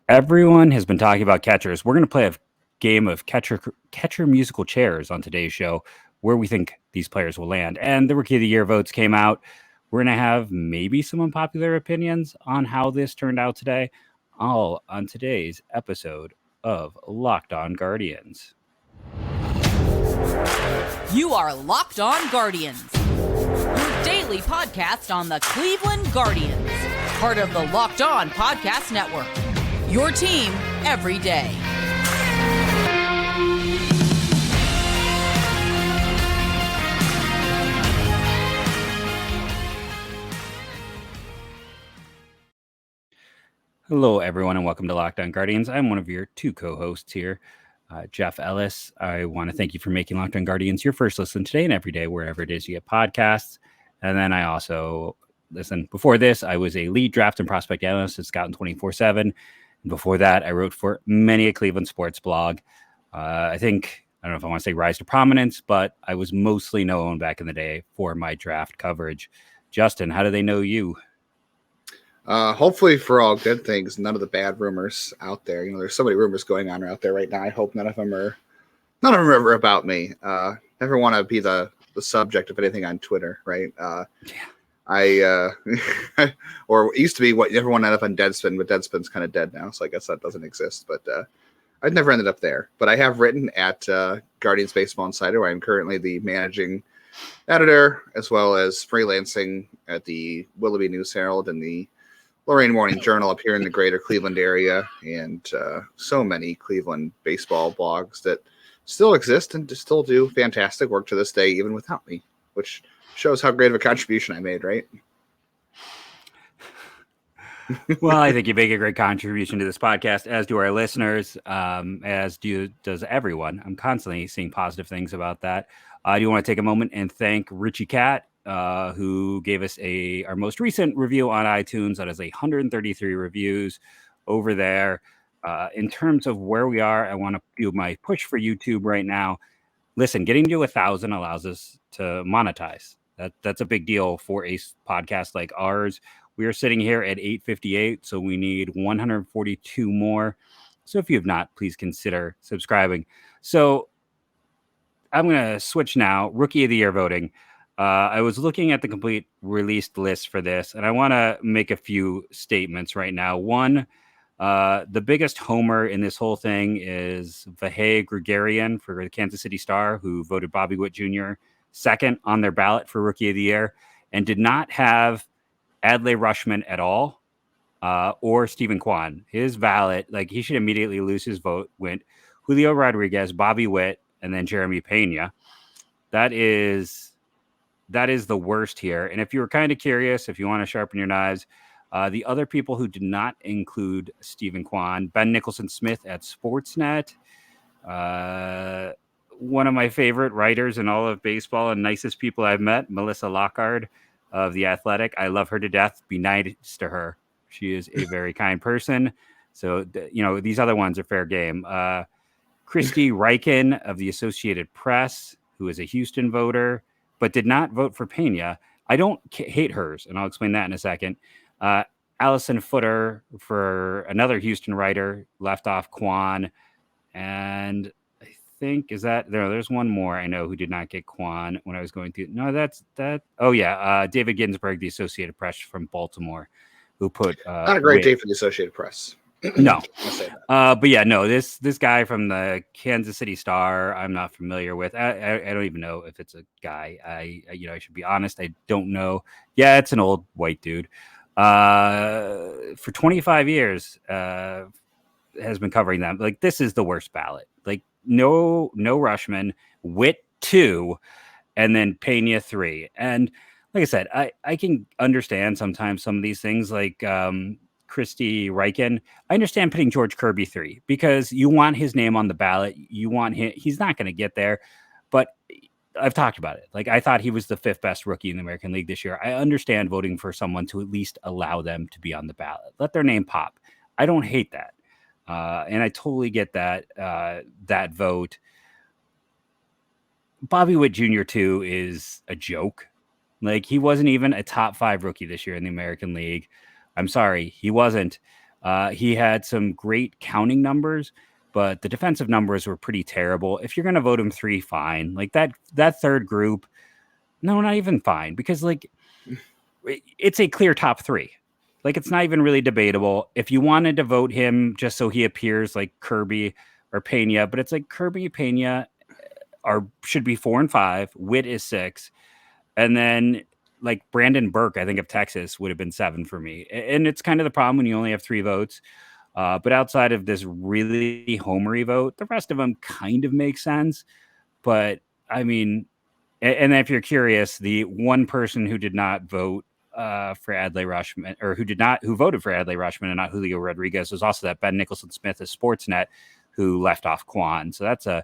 Everyone has been talking about catchers. We're going to play a game of catcher musical chairs on today's show, where we think these players will land. And the Rookie of the Year votes came out. We're going to have maybe some unpopular opinions on how this turned out today, all on today's episode of Locked On Guardians. You are Locked On Guardians, your daily podcast on the Cleveland Guardians, part of the Locked On Podcast Network. Your team every day. Hello, everyone, and welcome to Locked On Guardians. I'm one of your two co-hosts here, Jeff Ellis. I want to thank you for making Locked On Guardians your first listen today and every day, wherever it is you get podcasts. And then I also, before this, I was a lead draft and prospect analyst at Scout 24/7. And before that, I wrote for many a Cleveland sports blog. I don't know if I want to say rise to prominence, but I was mostly known back in the day for my draft coverage. Justin, how do they know you? Hopefully for all good things, none of the bad rumors out there. There's so many rumors going on out there right now. I hope none of them are ever about me. Never want to be the subject of anything on Twitter, right? Or it used to be what everyone ended up on Deadspin, but Deadspin's kind of dead now, so I guess that doesn't exist. But I've never ended up there. But I have written at Guardians Baseball Insider, where I'm currently the managing editor, as well as freelancing at the Willoughby News Herald and the Lorain Morning Journal up here in the greater Cleveland area, and so many Cleveland baseball blogs that still exist and still do fantastic work to this day, even without me, which shows how great of a contribution I made, right? Well, I think you make a great contribution to this podcast, as do our listeners, does everyone. I'm constantly seeing positive things about that. I do want to take a moment and thank Richie Cat, who gave us our most recent review on iTunes. That is 133 reviews over there. In terms of where we are, I want to do my push for YouTube right now. Listen, getting to 1,000 allows us to monetize. That's a big deal for a podcast like ours. We are sitting here at 858, so we need 142 more. So if you have not, please consider subscribing. So I'm going to switch now. Rookie of the Year voting. I was looking at the complete released list for this, and I want to make a few statements right now. One, the biggest homer in this whole thing is Vahey Gregorian for the Kansas City Star, who voted Bobby Witt Jr. second on their ballot for Rookie of the Year and did not have Adley Rutschman at all, or Stephen Kwan. His ballot, he should immediately lose his vote, went Julio Rodriguez, Bobby Witt, and then Jeremy Pena. That is the worst here. And if you were kind of curious, if you want to sharpen your knives, the other people who did not include Stephen Kwan, Ben Nicholson-Smith at Sportsnet, one of my favorite writers in all of baseball and nicest people I've met, Melissa Lockhart of The Athletic. I love her to death. Be nice to her. She is a very kind person. So, these other ones are fair game. Christy Reichen of the Associated Press, who is a Houston voter, but did not vote for Pena. I don't hate hers, and I'll explain that in a second. Allison Footer, for another Houston writer, left off Kwan. And I think, there's one more I know who did not get Kwan when I was going through. No, that's that. Oh, yeah. David Ginsburg, the Associated Press from Baltimore, who put. Not a great day for the Associated Press. No. But yeah, no, this guy from the Kansas City Star, I'm not familiar with. I don't even know if it's a guy. I should be honest. I don't know. Yeah, it's an old white dude. For 25 years, has been covering them. This is the worst ballot. No Rutschman, Witt 2, and then Pena 3. And like I said, I can understand sometimes some of these things, Christy Reichen. I understand putting George Kirby 3 because you want his name on the ballot. You want him. He's not going to get there, but I've talked about it. I thought he was the 5th best rookie in the American League this year. I understand voting for someone to at least allow them to be on the ballot. Let their name pop. I don't hate that. And I totally get that vote. Bobby Witt Jr. too is a joke. He wasn't even a top 5 rookie this year in the American League. I'm sorry, he wasn't. He had some great counting numbers, but the defensive numbers were pretty terrible. If you're going to vote him 3, fine. Like that third group, no, not even fine, because like it's a clear top 3. Like it's not even really debatable. If you wanted to vote him just so he appears like Kirby or Pena, but it's like Kirby, Pena should be 4 and 5. Witt is 6, and then like Brandon Burke, I think of Texas, would have been 7 for me. And it's kind of the problem when you only have 3 votes. But outside of this really homery vote, the rest of them kind of make sense. But I mean, and if you're curious, the one person who did not vote for Adley Rutschman, or who voted for Adley Rutschman and not Julio Rodriguez, was also that Ben Nicholson-Smith of Sportsnet, who left off Kwan. So that's a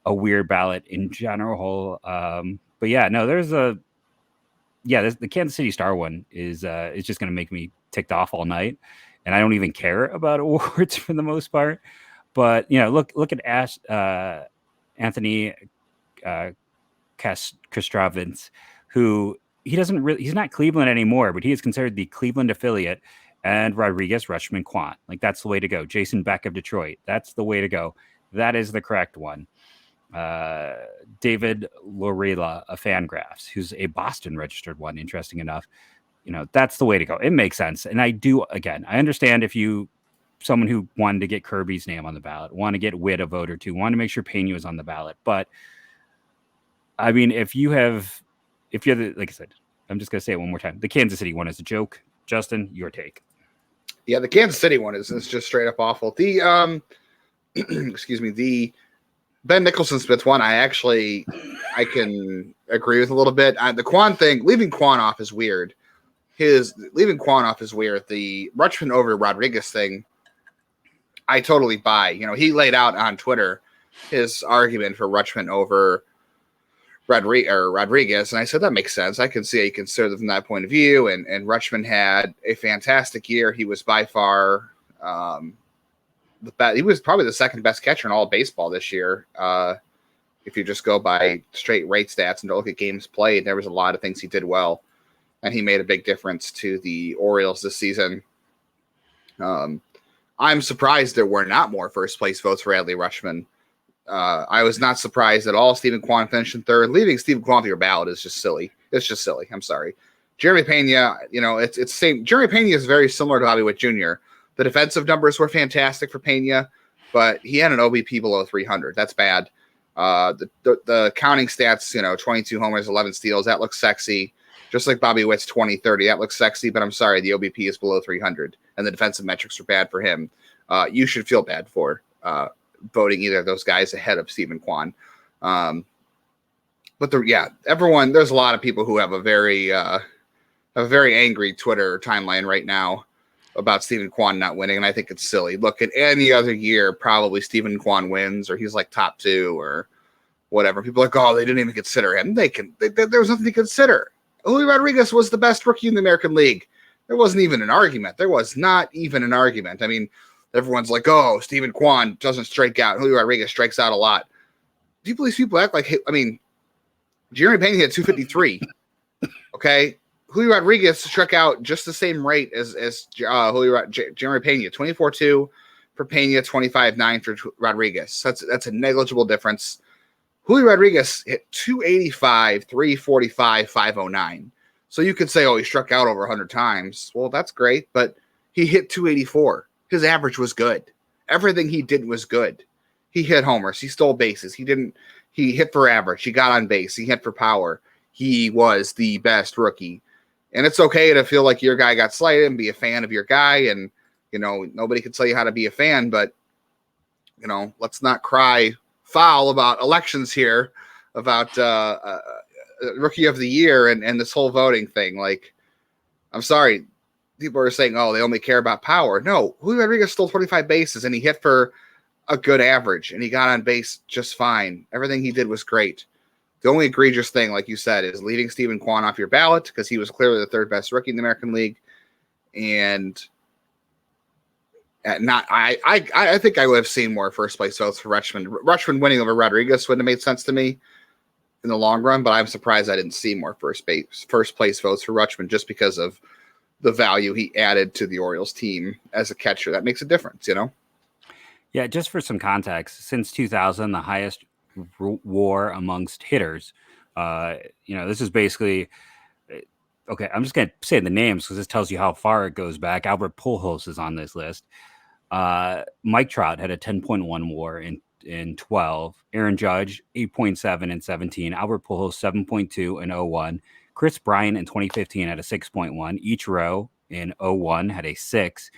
weird ballot in general. But yeah, no, the Kansas City Star one is just going to make me ticked off all night, and I don't even care about awards for the most part. But look at Anthony Kastrovitz, who he's not Cleveland anymore, but he is considered the Cleveland affiliate. And Rodriguez, Rutschman, Kwan, like that's the way to go. Jason Beck of Detroit, that's the way to go. That is the correct one. David Lorela of Fangraphs, who's a Boston registered one, interesting enough. That's the way to go. It makes sense. And I understand if someone who wanted to get Kirby's name on the ballot, want to get Witt a vote or two, want to make sure Pena was on the ballot. But I mean, like I said, I'm just going to say it one more time. The Kansas City one is a joke. Justin, your take. Yeah, the Kansas City one is just straight up awful. The excuse me, the Ben Nicholson-Smith one, I can agree with a little bit. The Kwan thing, leaving Kwan off is weird. The Rutschman over Rodriguez thing, I totally buy. He laid out on Twitter his argument for Rutschman over Rodriguez, and I said that makes sense. I can see how you consider it from that point of view. And Rutschman had a fantastic year. He was by far he was probably the second best catcher in all of baseball this year. If you just go by straight rate stats and don't look at games played, there was a lot of things he did well, and he made a big difference to the Orioles this season. I'm surprised there were not more first place votes for Adley Rutschman. I was not surprised at all. Stephen Kwan finished in third. Leaving Stephen Kwan for your ballot is just silly. It's just silly. I'm sorry. Jeremy Pena, it's same. Jeremy Pena is very similar to Bobby Witt Jr. The defensive numbers were fantastic for Pena, but he had an OBP below 300. That's bad. The counting stats, 22 homers, 11 steals. That looks sexy. Just like Bobby Witt's 20-30. That looks sexy, but I'm sorry. The OBP is below 300, and the defensive metrics are bad for him. You should feel bad for voting either of those guys ahead of Stephen Kwan. But everyone, there's a lot of people who have a very angry Twitter timeline right now about Stephen Kwan not winning, and I think it's silly. Look, at any other year, probably Stephen Kwan wins, or he's like top 2 or whatever. People are like, oh, they didn't even consider him. There was nothing to consider. Julio Rodriguez was the best rookie in the American League. There wasn't even an argument. There was not even an argument. I mean, everyone's like, oh, Stephen Kwan doesn't strike out. Julio Rodriguez strikes out a lot. These people act like, Jeremy Pena had 253. Okay. Julio Rodriguez struck out just the same rate as Jeremy Pena, 24-2 for Pena, 25-9 for Rodriguez. That's a negligible difference. Julio Rodriguez hit 285, 345, 509. So you could say, oh, he struck out over 100 times. Well, that's great, but he hit 284. His average was good. Everything he did was good. He hit homers. He stole bases. He hit for average. He got on base. He hit for power. He was the best rookie. And it's okay to feel like your guy got slighted and be a fan of your guy. And, nobody can tell you how to be a fan, but, let's not cry foul about elections here, about rookie of the year and this whole voting thing. Like, I'm sorry. People are saying, oh, they only care about power. No, Julio Rodriguez stole 25 bases and he hit for a good average and he got on base just fine. Everything he did was great. The only egregious thing, like you said, is leaving Stephen Kwan off your ballot because he was clearly the third best rookie in the American League. And I think I would have seen more first place votes for Rutschman. Rutschman winning over Rodriguez wouldn't have made sense to me in the long run, but I'm surprised I didn't see more first place votes for Rutschman just because of the value he added to the Orioles team as a catcher. That makes a difference, you know? Yeah, just for some context, since 2000, the highest WAR amongst hitters. This is basically okay. I'm just gonna say the names because this tells you how far it goes back. Albert Pujols is on this list. Mike Trout had a 10.1 WAR in 12. Aaron Judge 8.7 in 17. Albert Pujols 7.2 in 01. Chris Bryant in 2015 had a 6.1. Ichiro in 01 had a 6.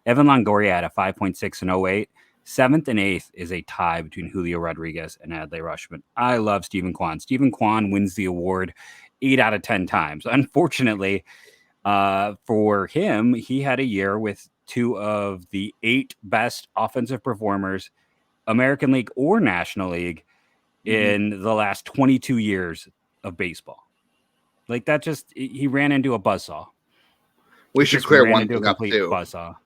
Evan Longoria had a 5.6 in 08. Seventh and eighth is a tie between Julio Rodriguez and Adley Rutschman. I love Stephen Kwan. Stephen Kwan wins the award 8 out of 10 times. Unfortunately, for him, he had a year with 2 of the 8 best offensive performers, American League or National League, in the last 22 years of baseball. Like that, he ran into a buzzsaw. We should clear one thing up too. Buzzsaw.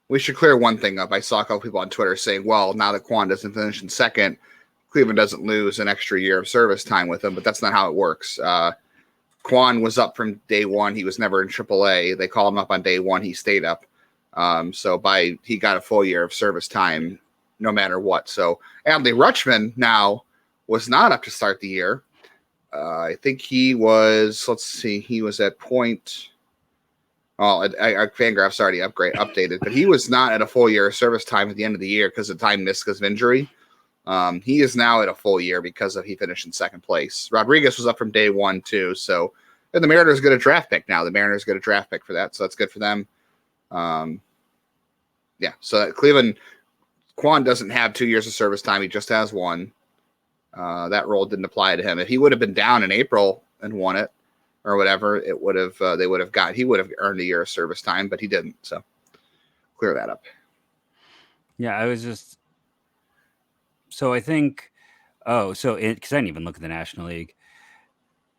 We should clear one thing up. I saw a couple people on Twitter saying, well, now that Kwan doesn't finish in second, Cleveland doesn't lose an extra year of service time with him, but that's not how it works. Kwan was up from day one. He was never in AAA. They called him up on day one. He stayed up. So he got a full year of service time no matter what. So Adley Rutschman now was not up to start the year. I think he was, he was at point. Well, our Fangraph's already updated, but he was not at a full year of service time at the end of the year because of time missed because of injury. He is now at a full year because he finished in second place. Rodriguez was up from day one too. So, and the Mariners get a draft pick now. The Mariners get a draft pick for that, so that's good for them. So Cleveland, Kwan doesn't have 2 years of service time. He just has 1. That rule didn't apply to him. If he would have been down in April and won it, or whatever, he would have earned a year of service time, but he didn't. So clear that up. Yeah, I was just, so I think, because I didn't even look at the National League.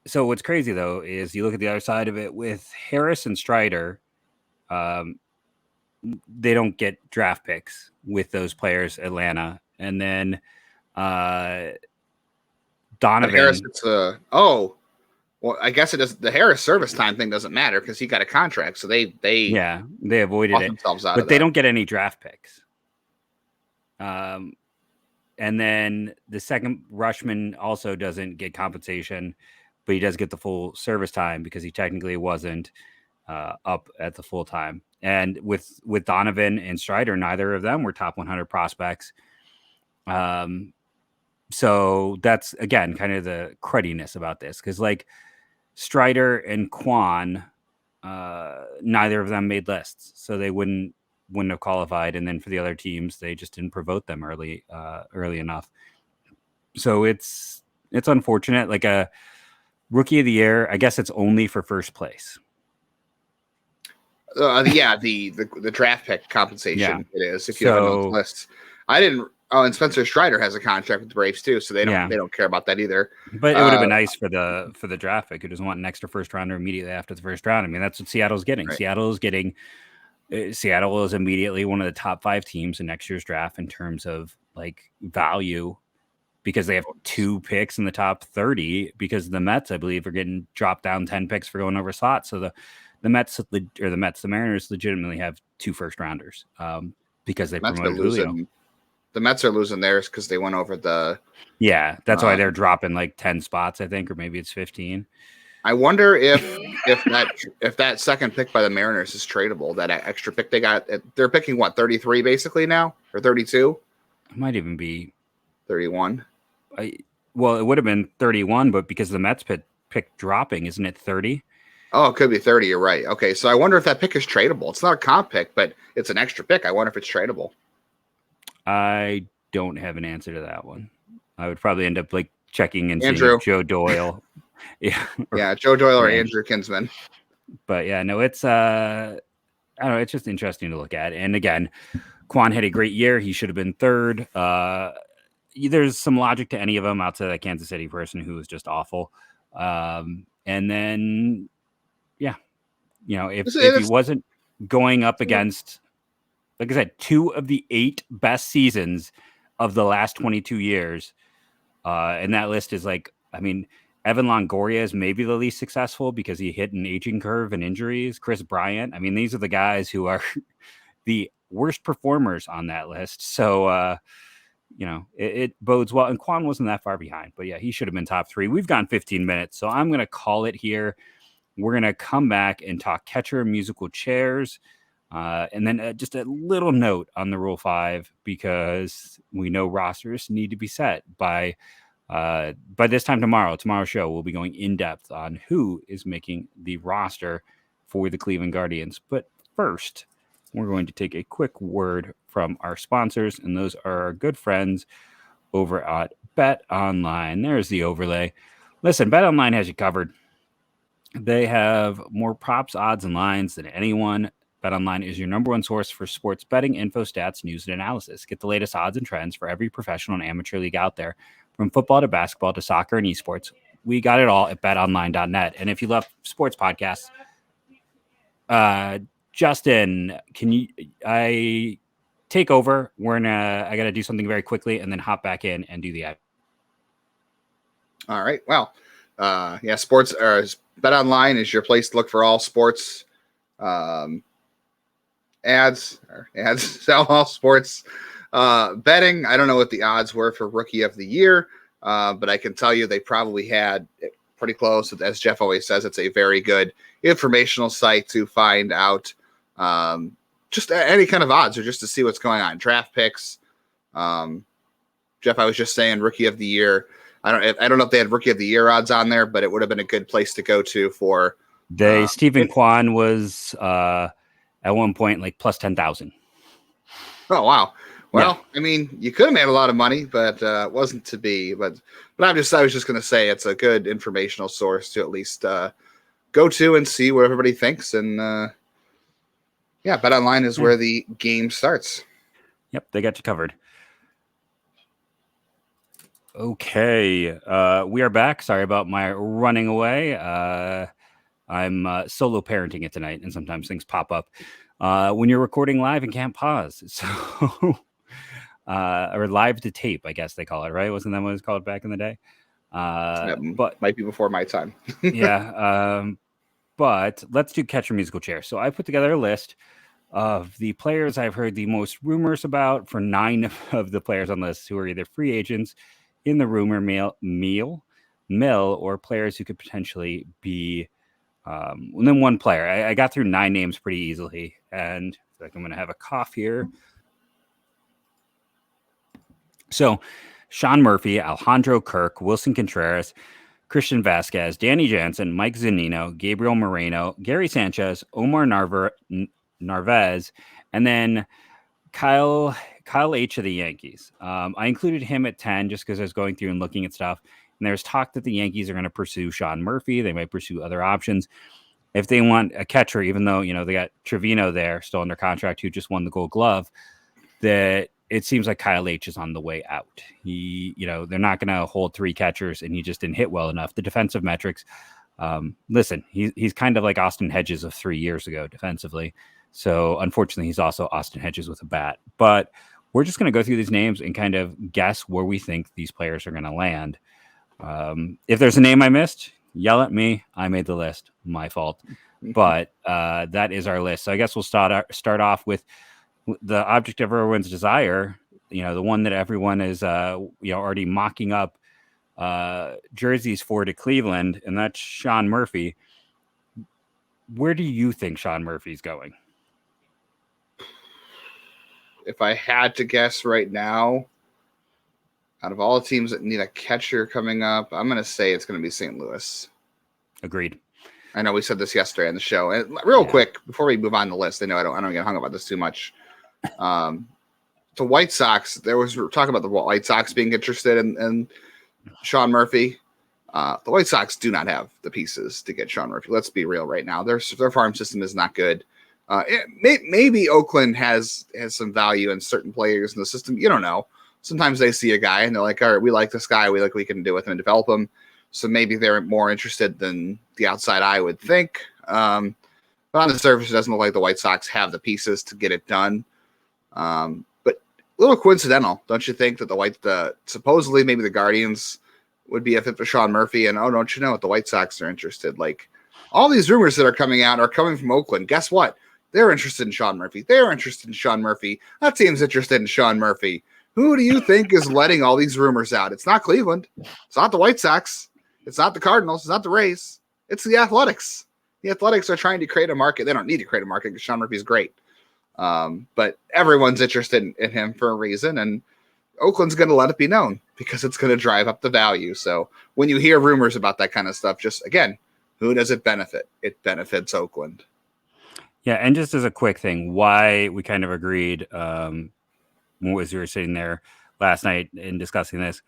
So what's crazy though, is you look at the other side of it with Harris and Strider, they don't get draft picks with those players, Atlanta. And then Donovan. Harris, well, I guess it does. The Harris service time thing doesn't matter because he got a contract, so they avoided it. But they don't get any draft picks. And then the second, Rutschman also doesn't get compensation, but he does get the full service time because he technically wasn't up at the full time. And with Donovan and Strider, neither of them were top 100 prospects. So that's again kind of the crudiness about this because like Strider and Kwan, neither of them made lists, so they wouldn't have qualified. And then for the other teams, they just didn't promote them early enough. So it's unfortunate. Like a rookie of the year, I guess it's only for first place. The draft pick compensation it is if you have those lists. I didn't. Oh, and Spencer Strider has a contract with the Braves too, so they don't care about that either. But it would have been nice for the draft pick who doesn't want an extra first rounder immediately after the first round. I mean, that's what Seattle's getting. Right. Seattle is immediately one of the top 5 teams in next year's draft in terms of like value because they have 2 picks in the top 30 because the Mets, I believe, are getting dropped down 10 picks for going over slots. So the Mariners legitimately have 2 first rounders because they promoted Julio. The Mets are losing theirs because they went over the. Yeah, that's why they're dropping like 10 spots, I think, or maybe it's 15. I wonder if that second pick by the Mariners is tradable. That extra pick they got, they're picking what 33 basically now or 32. It might even be 31. Well, it would have been 31, but because the Mets pick dropping, isn't it 30? Oh, it could be 30. You're right. Okay, so I wonder if that pick is tradable. It's not a comp pick, but it's an extra pick. I wonder if it's tradable. I don't have an answer to that one. I would probably end up like checking and seeing Joe Doyle. Joe Doyle or Andrew Kinsman. But yeah, no, it's I don't know, it's just interesting to look at. And again, Kwan had a great year. He should have been third. There's some logic to any of them outside that Kansas City person who was just awful. And then if he wasn't going up against, like I said, 2 of the 8 best seasons of the last 22 years. And that list is like, I mean, Evan Longoria is maybe the least successful because he hit an aging curve and injuries. Chris Bryant. I mean, these are the guys who are the worst performers on that list. So, it bodes well. And Kwan wasn't that far behind. But yeah, he should have been top 3. We've gone 15 minutes. So I'm going to call it here. We're going to come back and talk catcher musical chairs. And then just a little note on the Rule 5, because we know rosters need to be set by this time tomorrow's show. We'll be going in depth on who is making the roster for the Cleveland Guardians. But first, we're going to take a quick word from our sponsors, and those are our good friends over at Bet Online. There's the overlay. Listen, Bet Online has you covered. They have more props, odds, and lines than anyone. BetOnline is your number one source for sports betting info, stats, news, and analysis. Get the latest odds and trends for every professional and amateur league out there, from football to basketball to soccer and esports. We got it all at betonline.net. And if you love sports podcasts, Justin, I take over? I got to do something very quickly and then hop back in and do the ad. All right. Well, sports BetOnline is your place to look for all sports ads, all sports betting. I don't know what the odds were for Rookie of the Year, but I can tell you they probably had it pretty close. As Jeff always says, it's a very good informational site to find out just any kind of odds or just to see what's going on. Draft picks. Jeff, I was just saying Rookie of the Year. I don't know if they had Rookie of the Year odds on there, but it would have been a good place to go to for. Stephen Kwan was at one point like plus 10,000. Oh wow! Well, yeah. I mean, you could have made a lot of money, but it wasn't to be. But I was just going to say it's a good informational source to at least go to and see what everybody thinks. And BetOnline is where the game starts. Yep, they got you covered. Okay, we are back. Sorry about my running away. I'm solo parenting it tonight, and sometimes things pop up when you're recording live and can't pause. So, or live to tape, I guess they call it, right? Wasn't that what it was called back in the day? But might be before my time. Yeah. But let's do catcher musical chair. So I put together a list of the players I've heard the most rumors about for 9 of the players on the list who are either free agents in the rumor mill, or players who could potentially be. And then one player. I got through 9 names pretty easily, and I feel like I'm going to have a cough here. So, Sean Murphy, Alejandro Kirk, Wilson Contreras, Christian Vasquez, Danny Jansen, Mike Zunino, Gabriel Moreno, Gary Sanchez, Omar Narvaez, and then Kyle H of the Yankees. I included him at 10 just because I was going through and looking at stuff. And there's talk that the Yankees are going to pursue Sean Murphy. They might pursue other options. If they want a catcher, even though, they got Trevino there still under contract who just won the Gold Glove, that it seems like Kyle H is on the way out. They're not going to hold 3 catchers and he just didn't hit well enough. The defensive metrics, listen, he's kind of like Austin Hedges of 3 years ago defensively. So unfortunately, he's also Austin Hedges with a bat. But we're just going to go through these names and kind of guess where we think these players are going to land. If there's a name I missed, yell at me. I made the list. My fault. But that is our list. So I guess we'll start off with the object of everyone's desire, the one that everyone is already mocking up jerseys for to Cleveland, and that's Sean Murphy. Where do you think Sean Murphy's going? If I had to guess right now, out of all the teams that need a catcher coming up, I'm going to say it's going to be St. Louis. Agreed. I know we said this yesterday on the show. And real quick, before we move on the list, I know I don't get hung up about this too much. The White Sox, there was talk about the White Sox being interested in Sean Murphy. The White Sox do not have the pieces to get Sean Murphy. Let's be real right now. Their farm system is not good. Maybe Oakland has some value in certain players in the system. You don't know. Sometimes they see a guy and they're like, all right, we like this guy. We can do with him and develop him. So maybe they're more interested than the outside eye would think. But on the surface, it doesn't look like the White Sox have the pieces to get it done. But a little coincidental, don't you think, that supposedly maybe the Guardians would be if it was Sean Murphy. And don't you know what? The White Sox are interested. Like all these rumors that are coming out are coming from Oakland. Guess what? They're interested in Sean Murphy. They're interested in Sean Murphy. That team's interested in Sean Murphy. Who do you think is letting all these rumors out? It's not Cleveland. It's not the White Sox. It's not the Cardinals. It's not the Rays. It's the Athletics. The Athletics are trying to create a market. They don't need to create a market because Sean Murphy's great. But everyone's interested in him for a reason, and Oakland's going to let it be known because it's going to drive up the value. So when you hear rumors about that kind of stuff, just again, who does it benefit? It benefits Oakland. Yeah, and just as a quick thing, why we kind of agreed as we were sitting there last night and discussing this.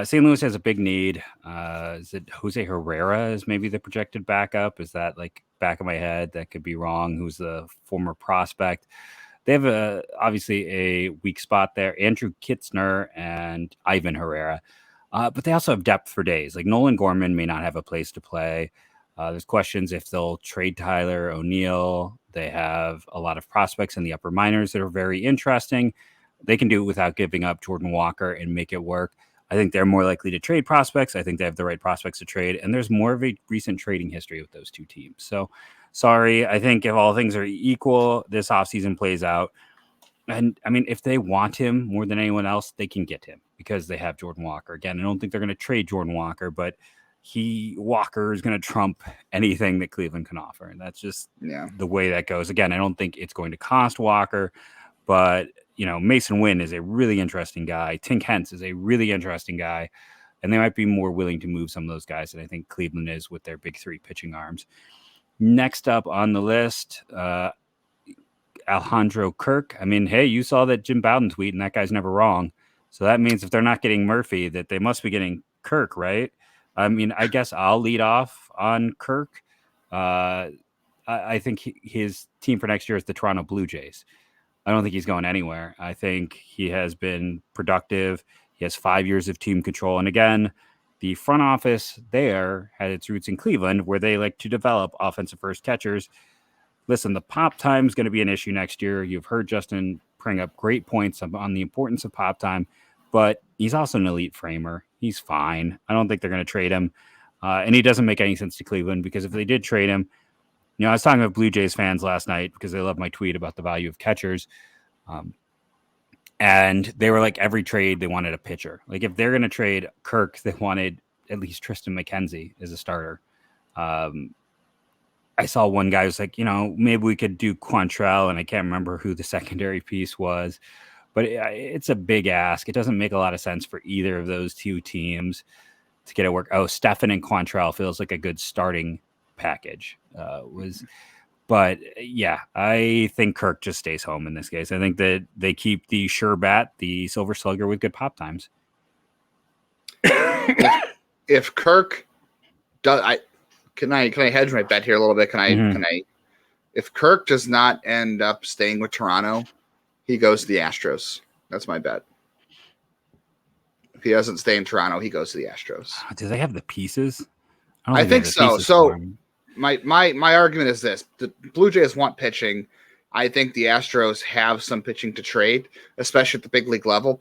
St. Louis has a big need. Is it Jose Herrera is maybe the projected backup? Is that like back of my head? That could be wrong. Who's the former prospect? They have obviously a weak spot there. Andrew Kitzner and Ivan Herrera. But they also have depth for days. Like Nolan Gorman may not have a place to play. There's questions if they'll trade Tyler O'Neill. They have a lot of prospects in the upper minors that are very interesting. They can do it without giving up Jordan Walker and make it work. I think they're more likely to trade prospects. I think they have the right prospects to trade. And there's more of a recent trading history with those two teams. So sorry. I think if all things are equal, this offseason plays out. And I mean, if they want him more than anyone else, they can get him because they have Jordan Walker. Again, I don't think they're going to trade Jordan Walker, but Walker is going to trump anything that Cleveland can offer. And that's just the way that goes. Again, I don't think it's going to cost Walker, but Mason Wynn is a really interesting guy. Tink Hence is a really interesting guy. And they might be more willing to move some of those guys than I think Cleveland is with their big three pitching arms. Next up on the list, Alejandro Kirk. I mean, hey, you saw that Jim Bowden tweet, and that guy's never wrong. So that means if they're not getting Murphy, that they must be getting Kirk, right? I mean, I guess I'll lead off on Kirk. I think his team for next year is the Toronto Blue Jays. I don't think he's going anywhere. I think he has been productive. He has 5 years of team control. And again, the front office there had its roots in Cleveland, where they like to develop offensive first catchers. Listen, the pop time is going to be an issue next year. You've heard Justin bring up great points on the importance of pop time, but he's also an elite framer. He's fine. I don't think they're going to trade him. And he doesn't make any sense to Cleveland because if they did trade him, I was talking with Blue Jays fans last night because they love my tweet about the value of catchers. And they were like, every trade, they wanted a pitcher. Like if they're going to trade Kirk, they wanted at least Tristan McKenzie as a starter. I saw one guy was like, maybe we could do Quantrell, and I can't remember who the secondary piece was, but it's a big ask. It doesn't make a lot of sense for either of those two teams to get it work. Oh, Stefan and Quantrell feels like a good starting package. But yeah, I think Kirk just stays home in this case. I think that they keep the sure bat, the silver slugger with good pop times. If Kirk does, Can I hedge my bet here a little bit? Can I? If Kirk does not end up staying with Toronto, he goes to the Astros. That's my bet. If he doesn't stay in Toronto, he goes to the Astros. Do they have the pieces? I think so. So my argument is this: the Blue Jays want pitching. I think the Astros have some pitching to trade, especially at the big league level.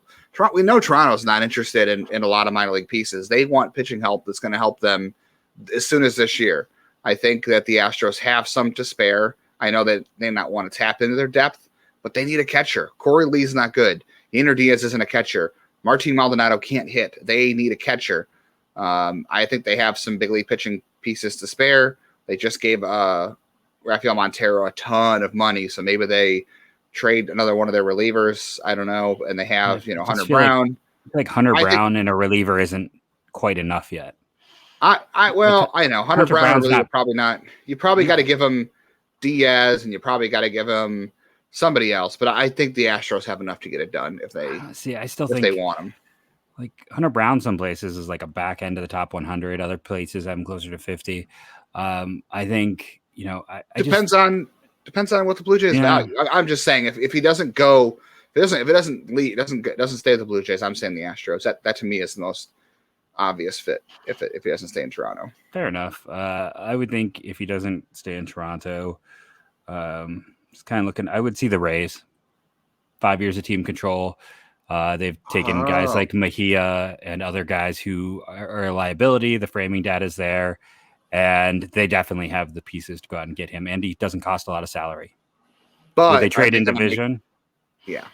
We know Toronto's not interested in a lot of minor league pieces. They want pitching help that's going to help them as soon as this year. I think that the Astros have some to spare. I know that they not want to tap into their depth, but they need a catcher. Corey Lee's not good. Yainer Diaz isn't a catcher. Martin Maldonado can't hit. They need a catcher. I think they have some big league pitching pieces to spare. They just gave Rafael Montero a ton of money, so maybe they trade another one of their relievers. I don't know. And they have, Hunter Brown. Like Hunter Brown and a reliever isn't quite enough yet. I know Hunter Brown really probably not. You probably got to give him Diaz, and you probably got to give him somebody else. But I think the Astros have enough to get it done if they think they want him. Like Hunter Brown, some places is like a back end of the top 100. Other places have him closer to 50. I think depends on what the Blue Jays value. I'm just saying if he doesn't go, if it doesn't leave, doesn't stay with the Blue Jays, I'm saying the Astros. That to me is the most obvious fit if he doesn't stay in Toronto. Fair enough. I would think if he doesn't stay in Toronto, just kind of looking, I would see the Rays. 5 years of team control. They've taken guys like Mejia and other guys who are a liability. The framing data is there, and they definitely have the pieces to go out and get him. And he doesn't cost a lot of salary. But would they trade in division? Yeah.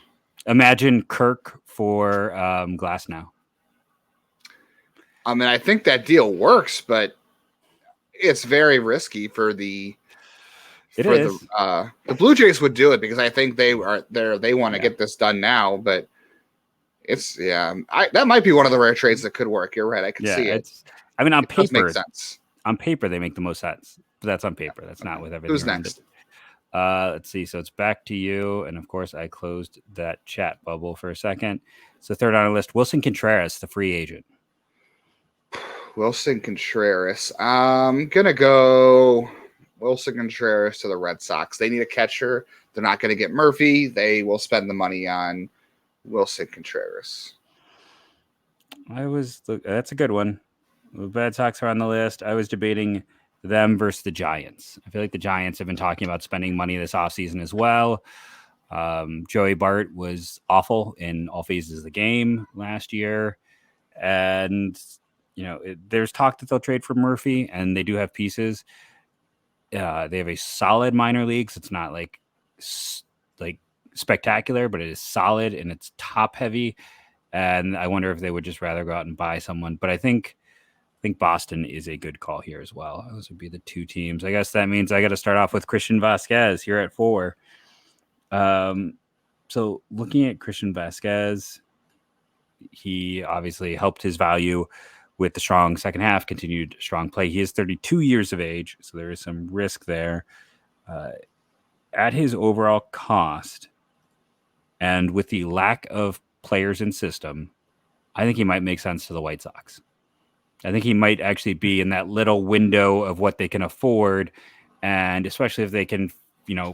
Imagine Kirk for Glass now. I mean, I think that deal works, but it's very risky for the. The Blue Jays would do it because I think they want to get this done now, but it's that might be one of the rare trades that could work. You're right. I can see it. I mean, on paper, makes sense. On paper, they make the most sense, but that's on paper. That's not with everything. Who's next? Let's see. So it's back to you. And of course, I closed that chat bubble for a second. So third on our list, Wilson Contreras, the free agent. Wilson Contreras. I'm going to go Wilson Contreras to the Red Sox. They need a catcher. They're not going to get Murphy. They will spend the money on Wilson Contreras. That's a good one. The Red Sox are on the list. I was debating them versus the Giants. I feel like the Giants have been talking about spending money this offseason as well. Joey Bart was awful in all phases of the game last year. And, there's talk that they'll trade for Murphy, and they do have pieces. They have a solid minor leagues. It's not like spectacular, but it is solid and it's top heavy. And I wonder if they would just rather go out and buy someone. But I think Boston is a good call here as well. Those would be the two teams. I guess that means I got to start off with Christian Vasquez here at 4. So looking at Christian Vasquez, he obviously helped his value with the strong second half, continued strong play. He is 32 years of age, so there is some risk there. At his overall cost, and with the lack of players in system, I think he might make sense to the White Sox. I think he might actually be in that little window of what they can afford, and especially if they can,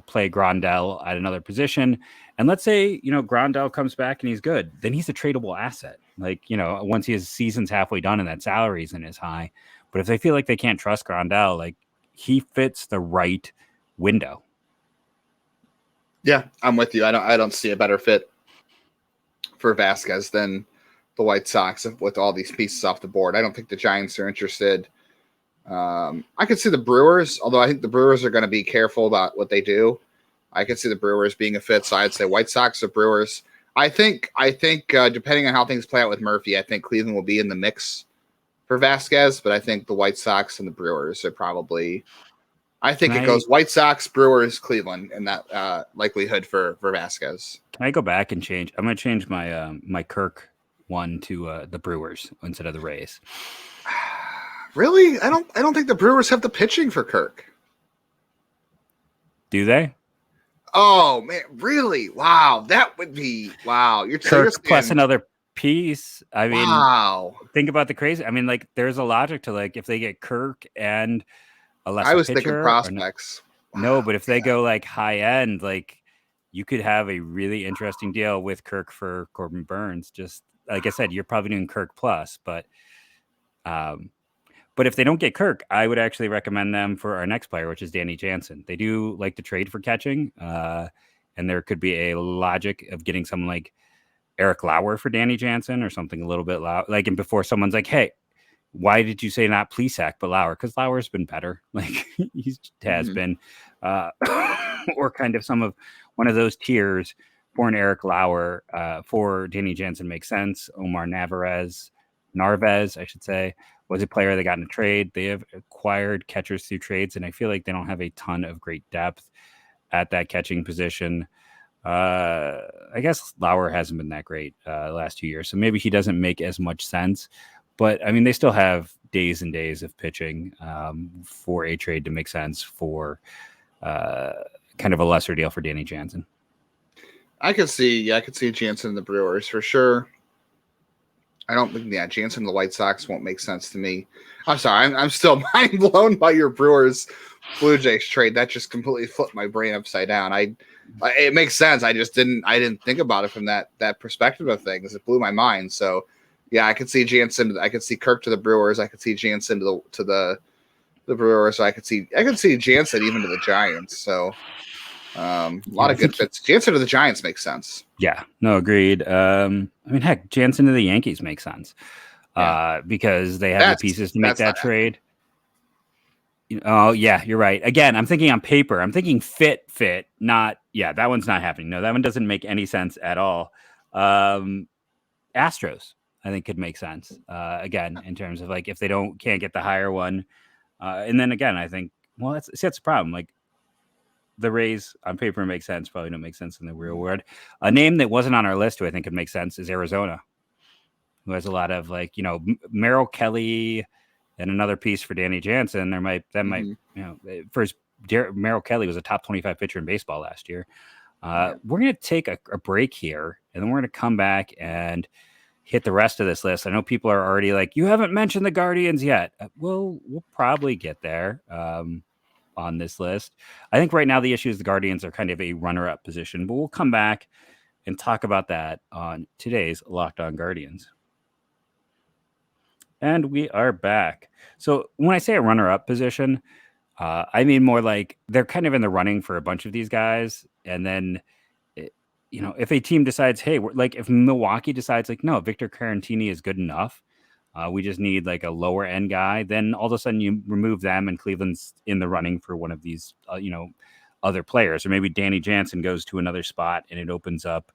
play Grandal at another position. And let's say, Grandal comes back and he's good, then he's a tradable asset. Once his season's halfway done and that salary isn't as high. But if they feel like they can't trust Grandal, he fits the right window. Yeah, I'm with you. I don't see a better fit for Vasquez than the White Sox with all these pieces off the board. I don't think the Giants are interested. I could see the Brewers, although I think the Brewers are going to be careful about what they do. I could see the Brewers being a fit, so I'd say White Sox or Brewers. I think depending on how things play out with Murphy, I think Cleveland will be in the mix for Vasquez, but I think the White Sox and the Brewers are probably. I think it goes White Sox, Brewers, Cleveland, and that likelihood for Vasquez. Can I go back and change? I'm going to change my my Kirk one to the Brewers instead of the Rays. Really? I don't think the Brewers have the pitching for Kirk. Do they? Oh man, really? Wow, that would be wow. You're Kirk plus another piece. I mean, wow. Think about the crazy. I mean, there's a logic to if they get Kirk and a lesser I was pitcher, thinking prospects. No, but if they go high end, you could have a really interesting deal with Kirk for Corbin Burns. Just like I said, you're probably doing Kirk plus, but if they don't get Kirk, I would actually recommend them for our next player, which is Danny Jansen. They do like to trade for catching, and there could be a logic of getting someone like Eric Lauer for Danny Jansen or something a little bit loud. And before someone's like, hey, why did you say not Plesac but Lauer? Because Lauer's been better. He has been. Or kind of one of those tiers for an Eric Lauer for Danny Jansen makes sense. Omar Narvaez, I should say, was a player that got in a trade. They have acquired catchers through trades, and I feel like they don't have a ton of great depth at that catching position. I guess Lauer hasn't been that great the last 2 years, so maybe he doesn't make as much sense. But, I mean, they still have days and days of pitching for a trade to make sense for kind of a lesser deal for Danny Jansen. I could see Jansen and the Brewers for sure. I don't think Jansen and the White Sox won't make sense to me. I'm sorry, I'm still mind blown by your Brewers Blue Jays trade. That just completely flipped my brain upside down. It makes sense. I didn't think about it from that perspective of things. It blew my mind. So yeah, I could see Jansen. I could see Kirk to the Brewers. I could see Jansen to the Brewers. So I could see Jansen even to the Giants. So A lot of good fits. Jansen to the Giants makes sense. Yeah, no, agreed. I mean, heck, Jansen to the Yankees makes sense because they have the pieces to make that trade. Oh, yeah, you're right. Again, I'm thinking on paper. I'm thinking fit, not, that one's not happening. No, that one doesn't make any sense at all. Astros, I think, could make sense. Again, in terms of like if they can't get the higher one. And then again, I think, well, that's the problem. Like the Rays on paper make sense, probably don't make sense in the real world. A name that wasn't on our list who I think could make sense is Arizona, who has a lot of like, Merrill Kelly and another piece for Danny Jansen. First, Merrill Kelly was a top 25 pitcher in baseball last year. We're going to take a break here, and then we're going to come back and hit the rest of this list. I know people are already like, you haven't mentioned the Guardians yet. We'll probably get there on this list. I think right now the issue is the Guardians are kind of a runner-up position, but we'll come back and talk about that on today's Locked On Guardians. And we are back. So when I say a runner-up position, I mean more like they're kind of in the running for a bunch of these guys. And then, if a team decides, hey, if Milwaukee decides like, no, Victor Caratini is good enough, we just need like a lower end guy, then all of a sudden you remove them and Cleveland's in the running for one of these, other players. Or maybe Danny Jansen goes to another spot and it opens up,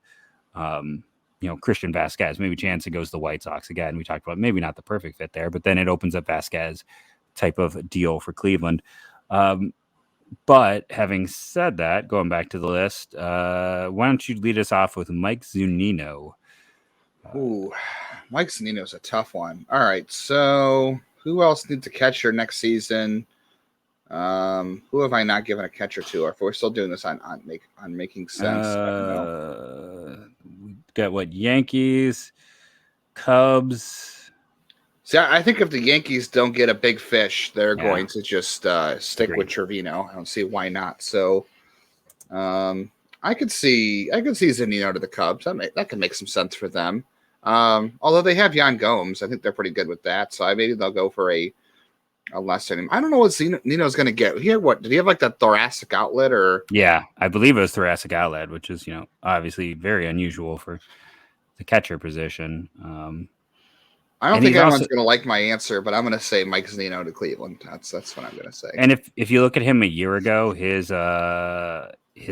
Christian Vasquez. Maybe Jansen goes to the White Sox again. We talked about maybe not the perfect fit there, but then it opens up Vasquez type of deal for Cleveland. But having said that, going back to the list, why don't you lead us off with Mike Zunino? Ooh, Mike Zunino's a tough one. All right, so who else needs a catcher next season? Who have I not given a catcher to? Or if we're still doing this on making sense, I don't know. We got what? Yankees, Cubs. See, I think if the Yankees don't get a big fish, they're going to just stick with Trevino. I don't see why not. So, I could see Zunino to the Cubs. That could make some sense for them. Although they have Yan Gomes, I think they're pretty good with that. So maybe they'll go for a lesser name. I don't know what Nino's going to get. Did he have like that thoracic outlet or? Yeah, I believe it was thoracic outlet, which is, obviously very unusual for the catcher position. I don't think anyone's going to like my answer, but I'm going to say Mike Zunino to Cleveland. That's what I'm going to say. And if you look at him a year ago, his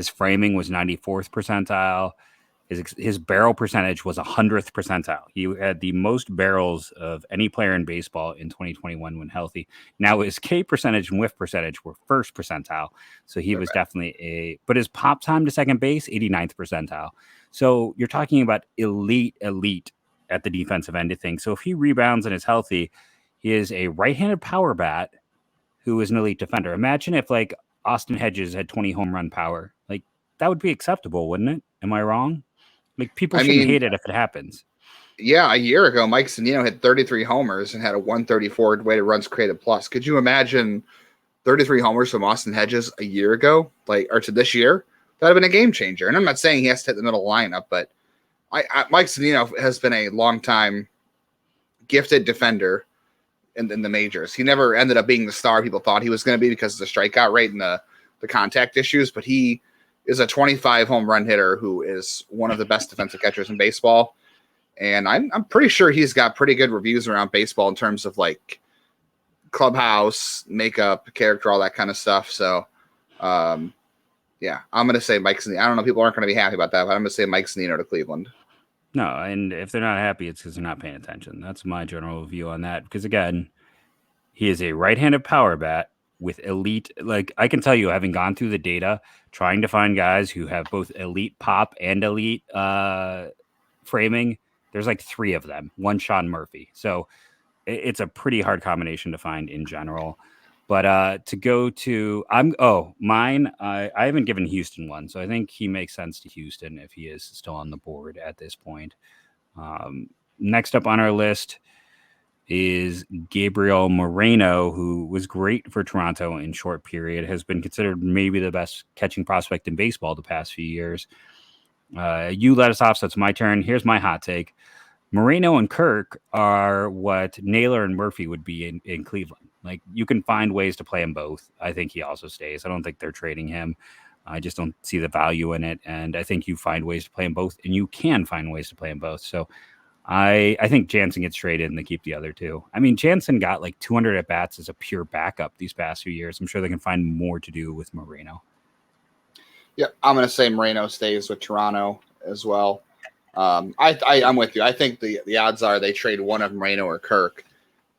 framing was 94th percentile. His barrel percentage was 100th percentile. He had the most barrels of any player in baseball in 2021 when healthy. Now his K percentage and whiff percentage were first percentile. So he was definitely but his pop time to second base, 89th percentile. So you're talking about elite at the defensive end of things. So if he rebounds and is healthy, he is a right-handed power bat who is an elite defender. Imagine if like Austin Hedges had 20 home run power. Like that would be acceptable, wouldn't it? Am I wrong? Like people shouldn't hate it if it happens. Yeah, a year ago, Mike Zunino had 33 homers and had a 134 weighted runs created plus. Could you imagine 33 homers from Austin Hedges a year ago, or to this year? That would have been a game changer. And I'm not saying he has to hit the middle lineup, but Mike Zunino has been a long-time gifted defender in the majors. He never ended up being the star people thought he was going to be because of the strikeout rate and the contact issues, but he is a 25 home run hitter who is one of the best defensive catchers in baseball. And I'm pretty sure he's got pretty good reviews around baseball in terms of like clubhouse, makeup, character, all that kind of stuff. So, I'm going to say Mike Zunino. I don't know. People aren't going to be happy about that, but I'm going to say Mike Zunino to Cleveland. No, and if they're not happy, it's because they're not paying attention. That's my general view on that. Because again, he is a right-handed power bat with elite. Like I can tell you, having gone through the data, trying to find guys who have both elite pop and elite framing. There's like 3 of them. One Sean Murphy. So it's a pretty hard combination to find in general. But to go to mine, I haven't given Houston one, so I think he makes sense to Houston if he is still on the board at this point. Next up on our list is Gabriel Moreno, who was great for Toronto in short period, has been considered maybe the best catching prospect in baseball the past few years. You let us off, so it's my turn. Here's my hot take. Moreno and Kirk are what Naylor and Murphy would be in Cleveland. Like, you can find ways to play them both. I think he also stays. I don't think they're trading him. I just don't see the value in it. And I think you find ways to play them both, and you can find ways to play them both. So I think Jansen gets traded and they keep the other two. I mean, Jansen got like 200 at bats as a pure backup these past few years. I'm sure they can find more to do with Moreno. Yeah, I'm going to say Moreno stays with Toronto as well. I'm with you. I think the odds are they trade one of Moreno or Kirk,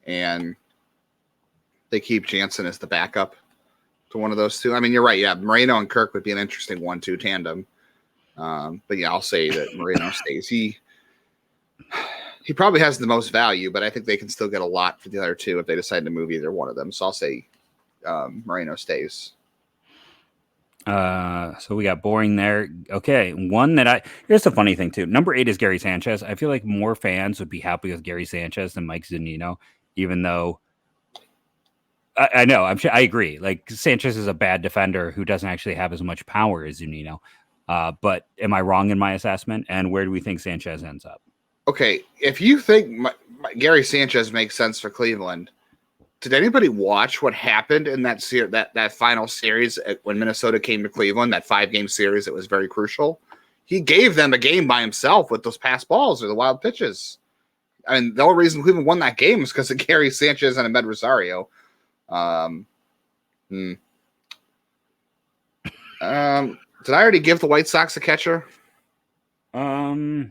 and they keep Jansen as the backup to one of those two. I mean, you're right. Yeah, Moreno and Kirk would be an interesting 1-2 tandem. But yeah, I'll say that Moreno stays. He probably has the most value, but I think they can still get a lot for the other two if they decide to move either one of them. So I'll say Moreno stays. So we got boring there. Okay, here's the funny thing too. Number 8 is Gary Sanchez. I feel like more fans would be happy with Gary Sanchez than Mike Zunino, even though I know I agree. Like Sanchez is a bad defender who doesn't actually have as much power as Zunino. But am I wrong in my assessment? And where do we think Sanchez ends up? Okay, if you think Gary Sanchez makes sense for Cleveland, did anybody watch what happened in that final series when Minnesota came to Cleveland, that 5-game series that was very crucial? He gave them a game by himself with those pass balls or the wild pitches. I mean, the only reason Cleveland won that game was because of Gary Sanchez and Ahmed Rosario. Did I already give the White Sox a catcher? I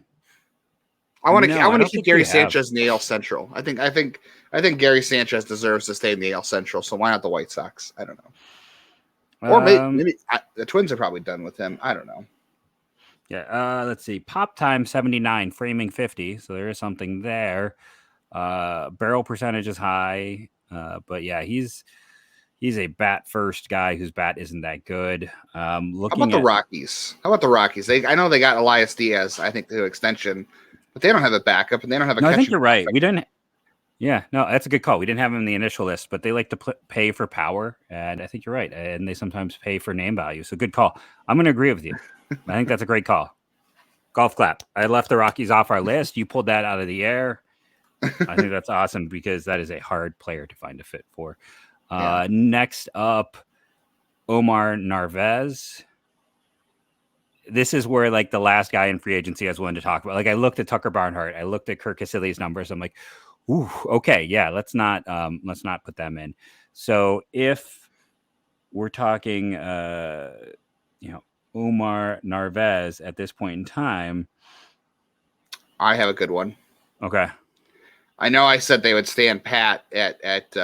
want to keep Gary Sanchez in the AL Central. I think Gary Sanchez deserves to stay in the AL Central. So why not the White Sox? I don't know. Or maybe the Twins are probably done with him. I don't know. Yeah. Let's see. Pop time 79, framing 50. So there is something there. Barrel percentage is high. But yeah, he's a bat first guy whose bat isn't that good. How about the Rockies? I know they got Elias Diaz, I think, to extension, but they don't have a backup and they don't have a catcher. I think you're right. We didn't. Yeah, no, that's a good call. We didn't have him in the initial list, but they like to pay for power, and I think you're right. And they sometimes pay for name value. So good call. I'm going to agree with you. I think that's a great call. Golf clap. I left the Rockies off our list. You pulled that out of the air. I think that's awesome because that is a hard player to find a fit for. Next up, Omar Narvaez. This is where like the last guy in free agency I was willing to talk about. Like I looked at Tucker Barnhart, I looked at Kirk Casilli's numbers. I'm like, ooh, okay, yeah, let's not put them in. So if we're talking, Omar Narvaez at this point in time, I have a good one. Okay, I know I said they would stand pat at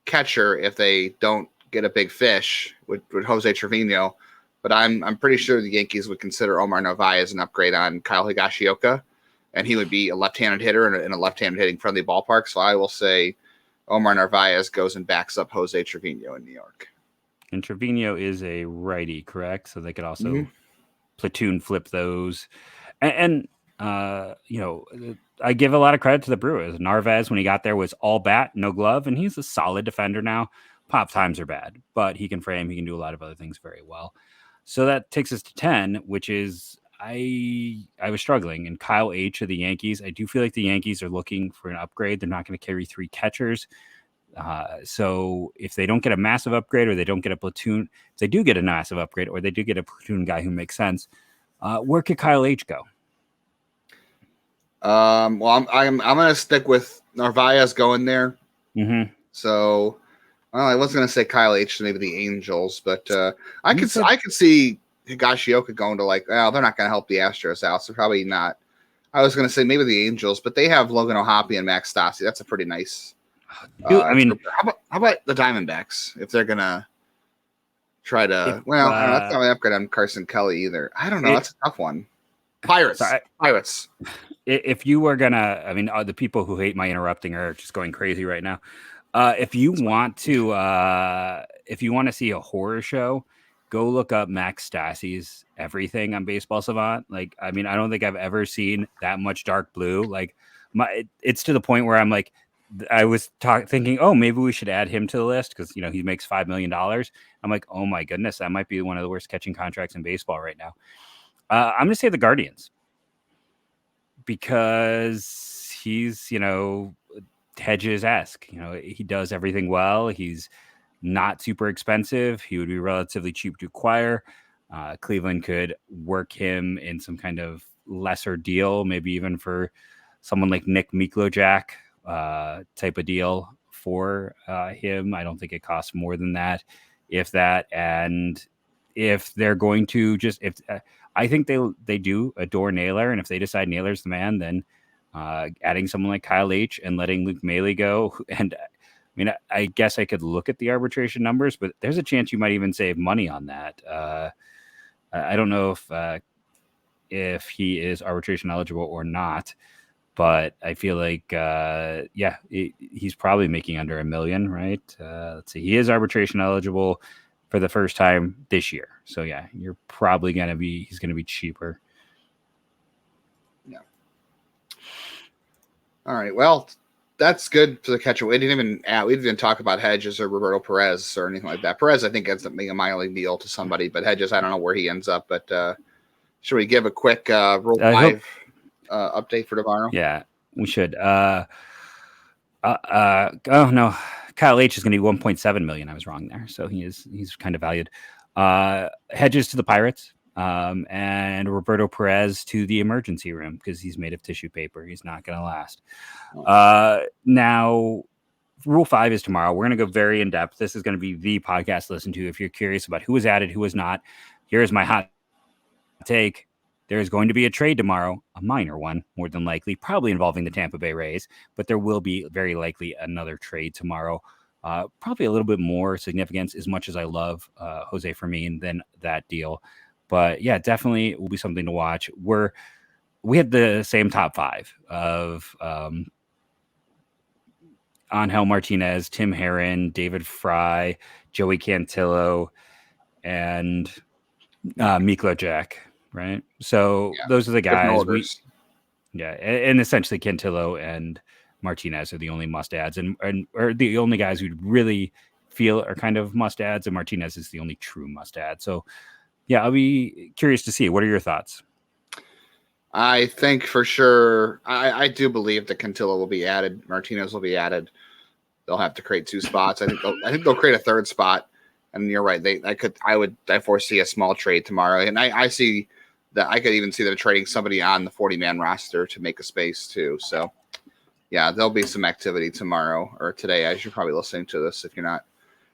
catcher if they don't get a big fish with Jose Trevino, but I'm pretty sure the Yankees would consider Omar Narvaez an upgrade on Kyle Higashioka, and he would be a left-handed hitter in a left-handed hitting friendly ballpark. So I will say Omar Narvaez goes and backs up Jose Trevino in New York. And Trevino is a righty, correct? So they could also platoon flip those. And I give a lot of credit to the Brewers. Narvaez, when he got there, was all bat, no glove, and he's a solid defender now. Pop times are bad, but he can frame. He can do a lot of other things very well. So that takes us to 10, which is I was struggling. And Kyle H. of the Yankees, I do feel like the Yankees are looking for an upgrade. They're not going to carry 3 catchers. So if they don't get a massive upgrade or they don't get a platoon, if they do get a massive upgrade or they do get a platoon guy who makes sense, where could Kyle H. go? Well, I'm going to stick with Narvaez going there. Mm-hmm. So, I was going to say Kyle H. maybe the Angels, but I could see Higashioka going to they're not going to help the Astros out, so probably not. I was going to say maybe the Angels, but they have Logan O'Hoppe and Max Stassi. That's a pretty nice. How about the Diamondbacks if they're going to try to? That's not an upgrade on Carson Kelly either. I don't know. That's a tough one. Pirates. If you were gonna, the people who hate my interrupting are just going crazy right now. If you want to see a horror show, go look up Max Stassi's everything on Baseball Savant. I don't think I've ever seen that much dark blue. It's to the point where I'm like, I was thinking, oh, maybe we should add him to the list because he makes $5 million. I'm like, oh my goodness, that might be one of the worst catching contracts in baseball right now. I'm going to say the Guardians because he's, Hedges-esque. He does everything well. He's not super expensive. He would be relatively cheap to acquire. Cleveland could work him in some kind of lesser deal, maybe even for someone like Nick Miklojak type of deal for him. I don't think it costs more than that, if that. And if they're going to I think they do adore Naylor, and if they decide Naylor's the man, then adding someone like Kyle H and letting Luke Maley go. And I mean, I guess I could look at the arbitration numbers, but there's a chance you might even save money on that. I don't know if he is arbitration eligible or not, but I feel like, he's probably making under $1 million, right? Let's see. He is arbitration eligible for the first time this year. So yeah, he's going to be cheaper. Yeah. All right. Well, that's good for the catcher. We didn't even talk about Hedges or Roberto Perez or anything like that. Perez, I think, ends up being a minor league deal to somebody, but Hedges, I don't know where he ends up. But should we give a quick Rule 5 update for tomorrow? Yeah, we should. Oh no, Kyle H is going to be $1.7 million. I was wrong there, so he's kind of valued. Hedges to the Pirates, and Roberto Perez to the emergency room because he's made of tissue paper. He's not going to last. Now, Rule 5 is tomorrow. We're going to go very in depth. This is going to be the podcast to listen to if you're curious about who was added, who was not. Here's my hot take. There is going to be a trade tomorrow, a minor one, more than likely, probably involving the Tampa Bay Rays, but there will be very likely another trade tomorrow. Probably a little bit more significance, as much as I love Jose Fermin than that deal. But yeah, definitely will be something to watch. We had the same top 5 of Angel Martinez, Tim Herron, David Fry, Joey Cantillo, and Miklojak. Right. So those are the guys. And essentially Cantillo and Martinez are the only must adds and are the only guys who really feel are kind of must adds. And Martinez is the only true must add. So yeah, I'll be curious to see. What are your thoughts? I think for sure, I do believe that Cantillo will be added. Martinez will be added. They'll have to create 2 spots. I think they'll create a 3rd spot. And you're right. I foresee a small trade tomorrow. And I see that I could even see them trading somebody on the 40-man roster to make a space too. So yeah, there'll be some activity tomorrow or today as you're probably listening to this. If you're not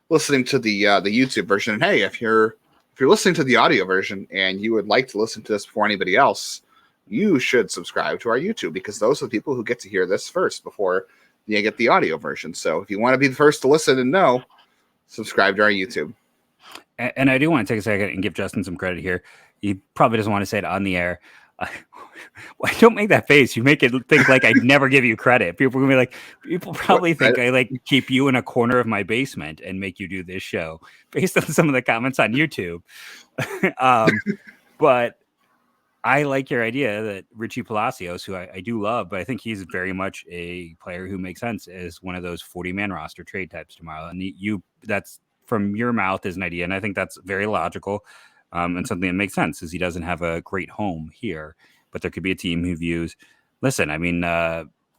listening to the YouTube version, and hey, if you're listening to the audio version and you would like to listen to this before anybody else, you should subscribe to our YouTube, because those are the people who get to hear this first before you get the audio version. So if you want to be the first to listen and know, subscribe to our YouTube. And I do want to take a second and give Justin some credit here. He probably doesn't want to say it on the air. Why don't make that face? You make it think like I never give you credit. People probably think I like keep you in a corner of my basement and make you do this show based on some of the comments on YouTube. But I like your idea that Richie Palacios, who I do love, but I think he's very much a player who makes sense as one of those 40-man roster trade types tomorrow. And that's from your mouth as an idea. And I think that's very logical. And something that makes sense is he doesn't have a great home here, but there could be a team who views, listen, I mean,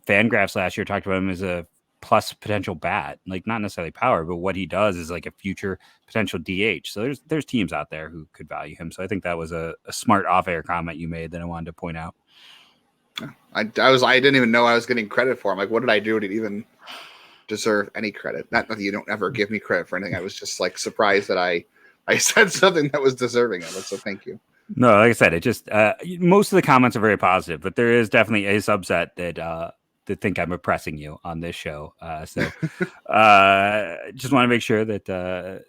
Fangraphs last year talked about him as a plus potential bat, like not necessarily power, but what he does is like a future potential DH. So there's teams out there who could value him. So I think that was a smart off-air comment you made that I wanted to point out. I didn't even know I was getting credit for him. Like, what did I do to even deserve any credit? Not that you don't ever give me credit for anything. I was just like surprised that I said something that was deserving of it. So thank you. No, like I said, it just most of the comments are very positive, but there is definitely a subset that think I'm oppressing you on this show. So just want to make sure that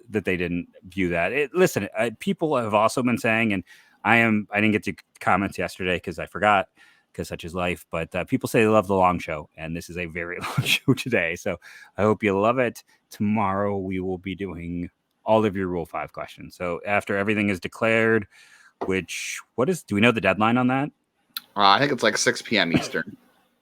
they didn't view that. Listen, people have also been saying, and I didn't get to comments yesterday because I forgot, because such is life. But people say they love the long show, and this is a very long show today. So I hope you love it. Tomorrow we will be doing all of your Rule 5 questions. So after everything is declared, do we know the deadline on that? I think it's like 6 p.m. Eastern.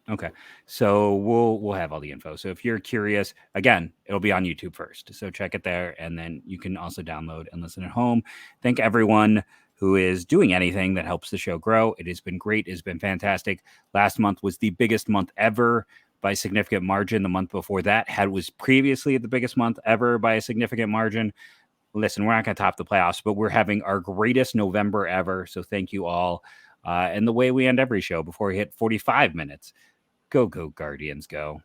Okay. So we'll have all the info. So if you're curious, again, it'll be on YouTube first. So check it there. And then you can also download and listen at home. Thank everyone who is doing anything that helps the show grow. It has been great. It's been fantastic. Last month was the biggest month ever by a significant margin. The month before that was previously the biggest month ever by a significant margin. listen, we're not going to top the playoffs, but we're having our greatest November ever. So thank you all. And the way we end every show before we hit 45 minutes. Go Guardians, go.